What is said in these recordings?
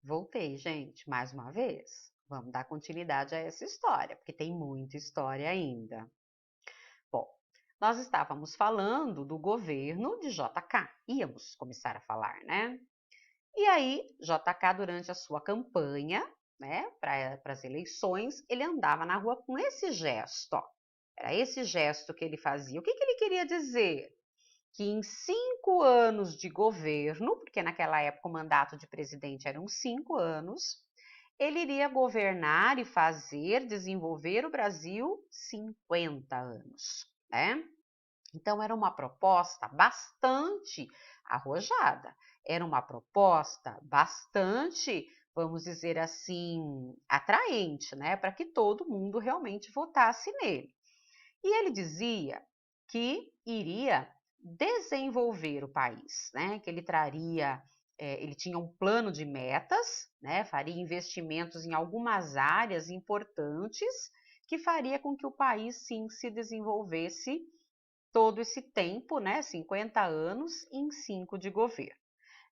Voltei, gente, mais uma vez. Vamos dar continuidade a essa história, porque tem muita história ainda. Bom, nós estávamos falando do governo de JK, íamos começar a falar, né? E aí, JK, durante a sua campanha, né, para as eleições, ele andava na rua com esse gesto, ó. Era esse gesto que ele fazia. O que ele queria dizer? Que em 5 anos de governo, porque naquela época o mandato de presidente eram 5 anos, ele iria governar e fazer, desenvolver o Brasil 50 anos, né? Então era uma proposta bastante arrojada, era uma proposta bastante, vamos dizer assim, atraente, né? Para que todo mundo realmente votasse nele. E ele dizia que iria desenvolver o país, né? Que ele traria, ele tinha um plano de metas, né? Faria investimentos em algumas áreas importantes que faria com que o país sim se desenvolvesse todo esse tempo, né? 50 anos em 5 de governo.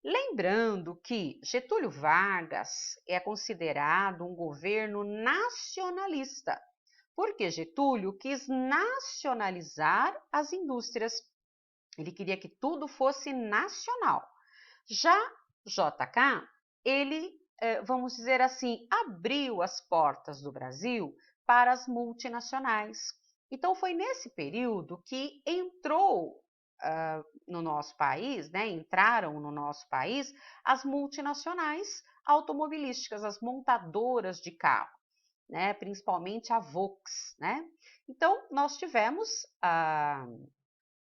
Lembrando que Getúlio Vargas é considerado um governo nacionalista, porque Getúlio quis nacionalizar as indústrias. Ele queria que tudo fosse nacional. Já JK, ele, vamos dizer assim, abriu as portas do Brasil para as multinacionais. Então, foi nesse período que entrou no nosso país, né, entraram no nosso país as multinacionais automobilísticas, as montadoras de carro, né, principalmente a Volks, né? Então, nós tivemos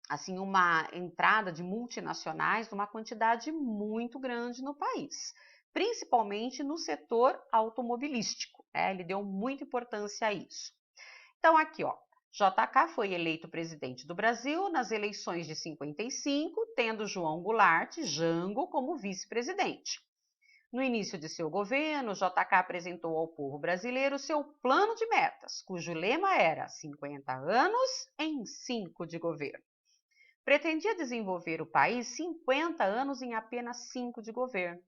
assim uma entrada de multinacionais numa quantidade muito grande no país, principalmente no setor automobilístico, né? Ele deu muita importância a isso. Então, aqui, ó, JK foi eleito presidente do Brasil nas eleições de 55, tendo João Goulart Jango como vice-presidente. No início de seu governo, JK apresentou ao povo brasileiro seu plano de metas, cujo lema era 50 anos em 5 de governo. Pretendia desenvolver o país 50 anos em apenas 5 de governo.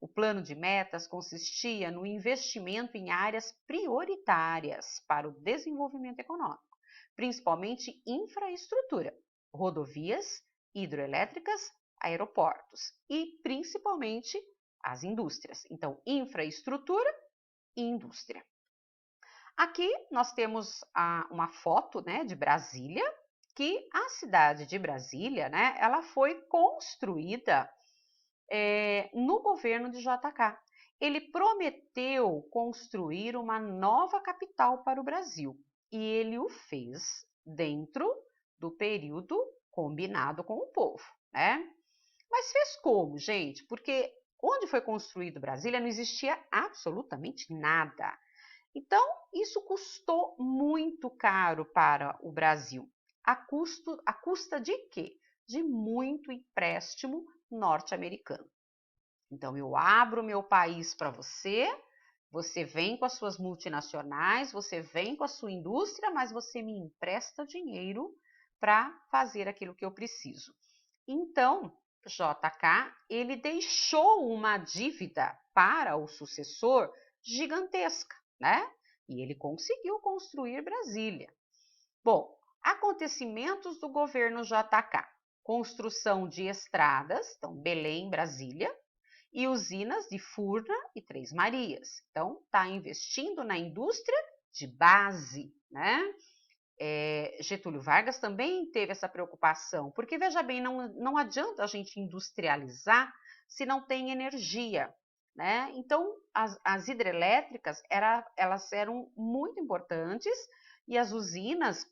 O plano de metas consistia no investimento em áreas prioritárias para o desenvolvimento econômico, principalmente infraestrutura, rodovias, hidroelétricas, aeroportos e principalmente as indústrias. Então, infraestrutura e indústria. Aqui nós temos uma foto, né, de Brasília, que a cidade de Brasília, né, ela foi construída no governo de JK. Ele prometeu construir uma nova capital para o Brasil e ele o fez dentro do período combinado com o povo, né? Mas fez como, gente? Porque onde foi construído Brasília não existia absolutamente nada. Então, isso custou muito caro para o Brasil. A custa de quê? De muito empréstimo norte-americano. Então, eu abro meu país para você, você vem com as suas multinacionais, você vem com a sua indústria, mas você me empresta dinheiro para fazer aquilo que eu preciso. Então, JK, ele deixou uma dívida para o sucessor gigantesca, né? E ele conseguiu construir Brasília. Bom, acontecimentos do governo JK: construção de estradas, então Belém, Brasília, e usinas de Furna e Três Marias. Então, está investindo na indústria de base, né? Getúlio Vargas também teve essa preocupação, porque, veja bem, não adianta a gente industrializar se não tem energia, né? Então, as hidrelétricas, elas eram muito importantes e as usinas,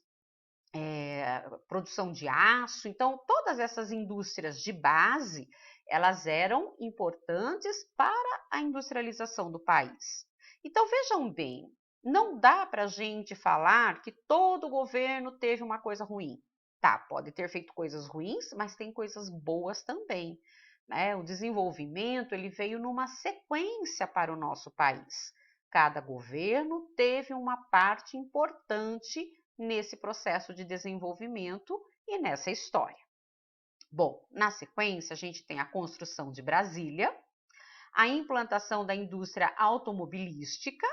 produção de aço, então, todas essas indústrias de base, elas eram importantes para a industrialização do país. Então, vejam bem, não dá para a gente falar que todo governo teve uma coisa ruim. Tá, pode ter feito coisas ruins, mas tem coisas boas também, né? O desenvolvimento, ele veio numa sequência para o nosso país. Cada governo teve uma parte importante nesse processo de desenvolvimento e nessa história. Bom, na sequência, a gente tem a construção de Brasília. a implantação da indústria automobilística,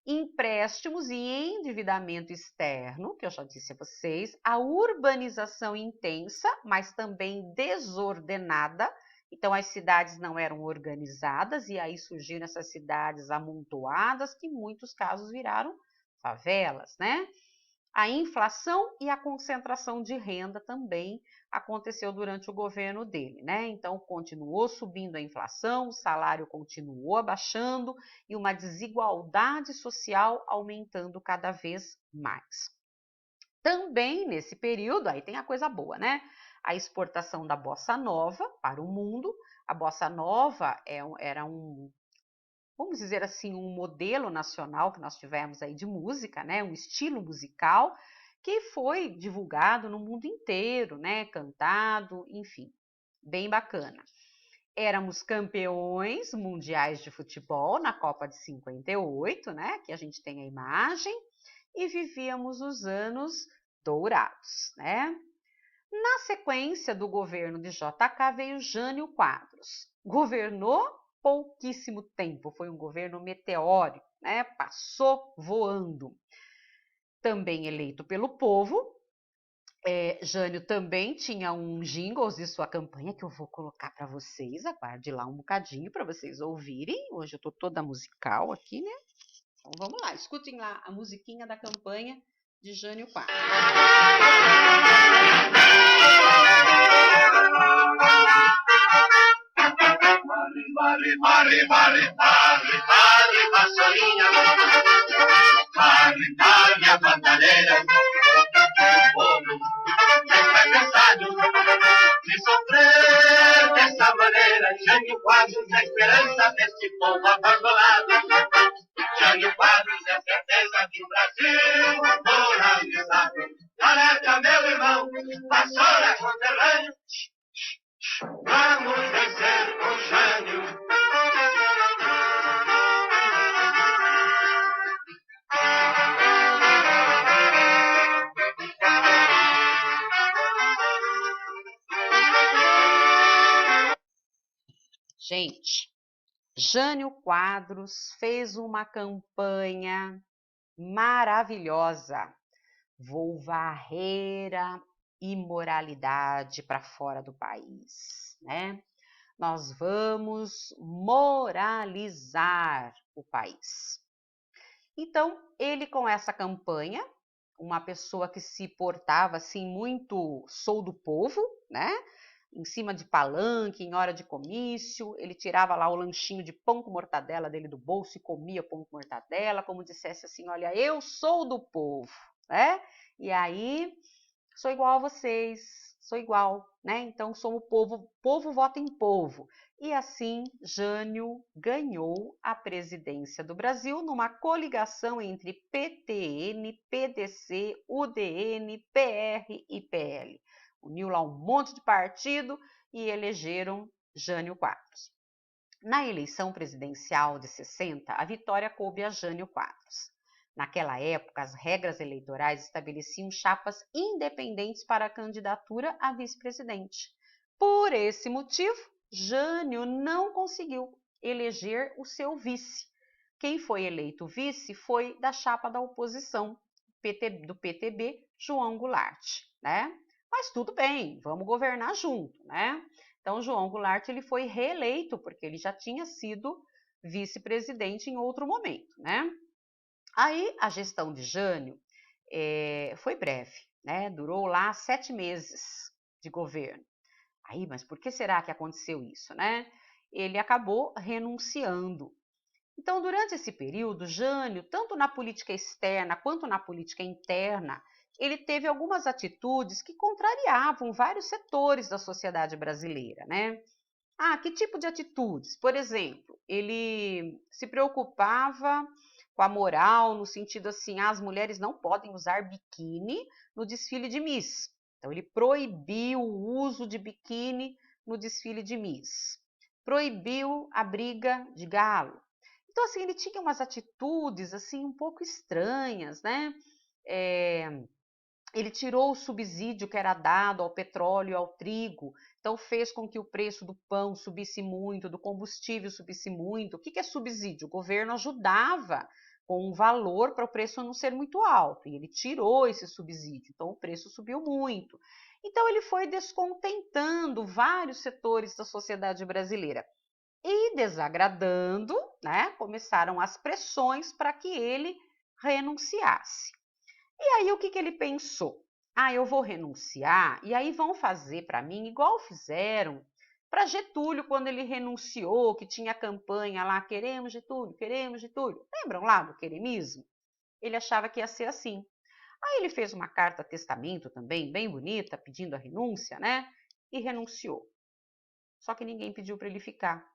empréstimos e endividamento externo, que eu já disse a vocês, a urbanização intensa, mas também desordenada. Então, as cidades não eram organizadas e aí surgiram essas cidades amontoadas que, em muitos casos, viraram favelas, né? A inflação e a concentração de renda também aconteceu durante o governo dele, né? Então, continuou subindo a inflação, o salário continuou abaixando e uma desigualdade social aumentando cada vez mais. Também nesse período, aí tem a coisa boa, né? A exportação da bossa nova para o mundo. A bossa nova era vamos dizer assim, um modelo nacional que nós tivemos aí de música, né? Um estilo musical que foi divulgado no mundo inteiro, né? Cantado, enfim, bem bacana. Éramos campeões mundiais de futebol na Copa de 58, né? Que a gente tem a imagem, e vivíamos os anos dourados, né? Na sequência do governo de JK veio Jânio Quadros. Governou pouquíssimo tempo, foi um governo meteórico, né? Passou voando. Também eleito pelo povo, Jânio também tinha um jingles de sua campanha que eu vou colocar para vocês, aguarde lá um bocadinho para vocês ouvirem. Hoje eu estou toda musical aqui, né? Então vamos lá, escutem lá a musiquinha da campanha de Jânio Quadros. Mare, mare, mare, mare, mare, vassourinha. Mare, mare, a bandadeira. O povo está cansado de sofrer dessa maneira. Jânio Quadros é a esperança desse povo abandonado. Jânio Quadros é a certeza de um Brasil moralizado. Tarefa, meu irmão, vassoura conterrâneo. Vamos vencer com Jânio. Gente, Jânio Quadros fez uma campanha maravilhosa. Vou varrer a imoralidade para fora do país, né? Nós vamos moralizar o país. Então, ele com essa campanha, uma pessoa que se portava assim muito sou do povo, né? Em cima de palanque, em hora de comício, ele tirava lá o lanchinho de pão com mortadela dele do bolso e comia pão com mortadela, como dissesse assim, olha, eu sou do povo, né? E aí, sou igual a vocês, sou igual, né? Então, somos povo, povo vota em povo. E assim, Jânio ganhou a presidência do Brasil numa coligação entre PTN, PDC, UDN, PR e PL. Uniu lá um monte de partido e elegeram Jânio Quadros. Na eleição presidencial de 60, a vitória coube a Jânio Quadros. Naquela época, as regras eleitorais estabeleciam chapas independentes para a candidatura a vice-presidente. Por esse motivo, Jânio não conseguiu eleger o seu vice. Quem foi eleito vice foi da chapa da oposição, do PTB, João Goulart, né? Mas tudo bem, vamos governar junto, né? Então, João Goulart ele foi reeleito, porque ele já tinha sido vice-presidente em outro momento, né? Aí, a gestão de Jânio foi breve, né? Durou lá 7 meses de governo. Aí, mas por que será que aconteceu isso, né? Ele acabou renunciando. Então, durante esse período, Jânio, tanto na política externa quanto na política interna, ele teve algumas atitudes que contrariavam vários setores da sociedade brasileira, né? Ah, que tipo de atitudes? Por exemplo, ele se preocupava com a moral, no sentido assim, as mulheres não podem usar biquíni no desfile de Miss. Então, ele proibiu o uso de biquíni no desfile de Miss. Proibiu a briga de galo. Então, assim, ele tinha umas atitudes, assim, um pouco estranhas, né? Ele tirou o subsídio que era dado ao petróleo e ao trigo. Então fez com que o preço do pão subisse muito, do combustível subisse muito. O que é subsídio? O governo ajudava com um valor para o preço não ser muito alto, e ele tirou esse subsídio, então o preço subiu muito. Então ele foi descontentando vários setores da sociedade brasileira e desagradando, né, começaram as pressões para que ele renunciasse. E aí o que ele pensou? Eu vou renunciar e aí vão fazer para mim igual fizeram para Getúlio quando ele renunciou, que tinha campanha lá, queremos Getúlio, queremos Getúlio. Lembram lá do queremismo? Ele achava que ia ser assim. Aí ele fez uma carta testamento também, bem bonita, pedindo a renúncia, né? E renunciou. Só que ninguém pediu para ele ficar.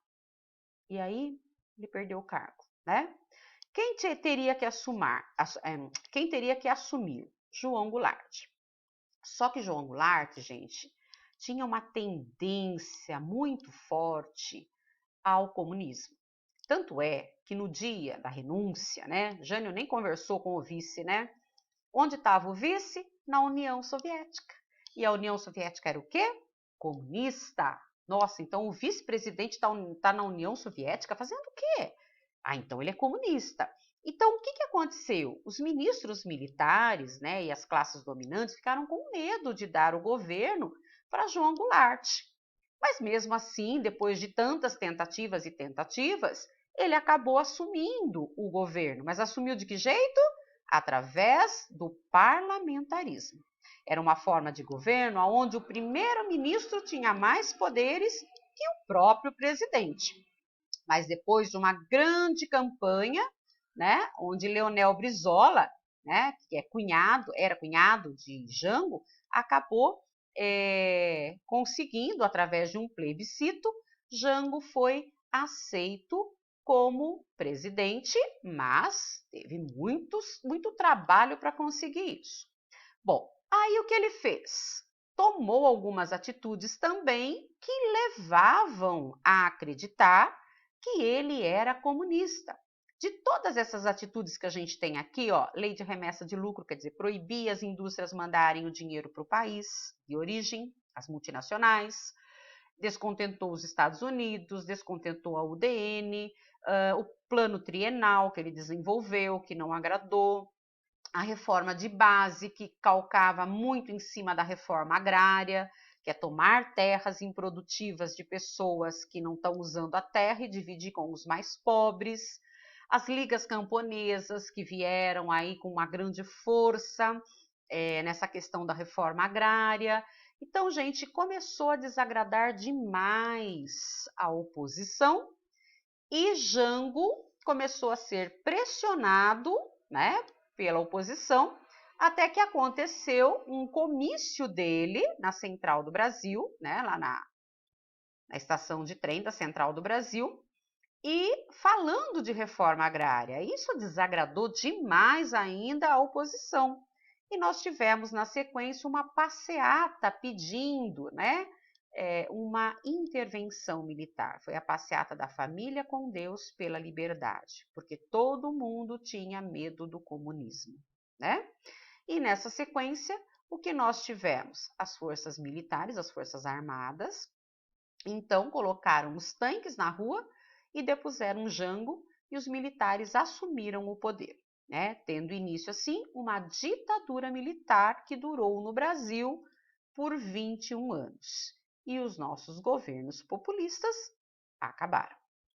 E aí ele perdeu o cargo, né? Quem teria que assumir? João Goulart. Só que João Goulart, gente, tinha uma tendência muito forte ao comunismo. Tanto é que no dia da renúncia, né, Jânio nem conversou com o vice, né? Onde estava o vice? Na União Soviética. E a União Soviética era o quê? Comunista. Nossa, então o vice-presidente está na União Soviética fazendo o quê? Então ele é comunista. Então, o que aconteceu? Os ministros militares, né, e as classes dominantes ficaram com medo de dar o governo para João Goulart. Mas mesmo assim, depois de tantas tentativas e tentativas, ele acabou assumindo o governo. Mas assumiu de que jeito? Através do parlamentarismo. Era uma forma de governo onde o primeiro-ministro tinha mais poderes que o próprio presidente. Mas depois de uma grande campanha, né, onde Leonel Brizola, né, que era cunhado de Jango, acabou conseguindo, através de um plebiscito, Jango foi aceito como presidente, mas teve muito trabalho para conseguir isso. Bom, aí o que ele fez? Tomou algumas atitudes também que levavam a acreditar que ele era comunista. De todas essas atitudes que a gente tem aqui, ó, lei de remessa de lucro, quer dizer, proibir as indústrias mandarem o dinheiro para o país de origem, as multinacionais, descontentou os Estados Unidos, descontentou a UDN, o plano trienal que ele desenvolveu, que não agradou, a reforma de base, que calcava muito em cima da reforma agrária, que é tomar terras improdutivas de pessoas que não estão usando a terra e dividir com os mais pobres, as ligas camponesas que vieram aí com uma grande força nessa questão da reforma agrária. Então, gente, começou a desagradar demais a oposição e Jango começou a ser pressionado, né, pela oposição, até que aconteceu um comício dele na Central do Brasil, né, lá na estação de trem da Central do Brasil, e falando de reforma agrária. Isso desagradou demais ainda a oposição. E nós tivemos, na sequência, uma passeata pedindo, né, uma intervenção militar. Foi a passeata da família com Deus pela liberdade, porque todo mundo tinha medo do comunismo, né? E nessa sequência, o que nós tivemos? As forças militares, as forças armadas, então colocaram os tanques na rua e depuseram Jango e os militares assumiram o poder, né? Tendo início assim uma ditadura militar que durou no Brasil por 21 anos. E os nossos governos populistas acabaram,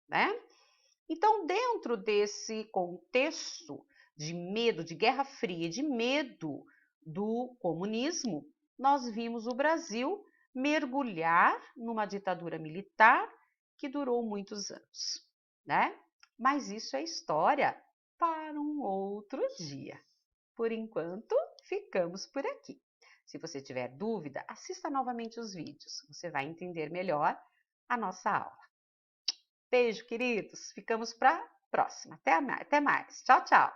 né? Então, dentro desse contexto de medo, de Guerra Fria, de medo do comunismo, nós vimos o Brasil mergulhar numa ditadura militar que durou muitos anos, né? Mas isso é história para um outro dia. Por enquanto, ficamos por aqui. Se você tiver dúvida, assista novamente os vídeos. Você vai entender melhor a nossa aula. Beijo, queridos. Ficamos para a próxima. Até mais. Tchau, tchau.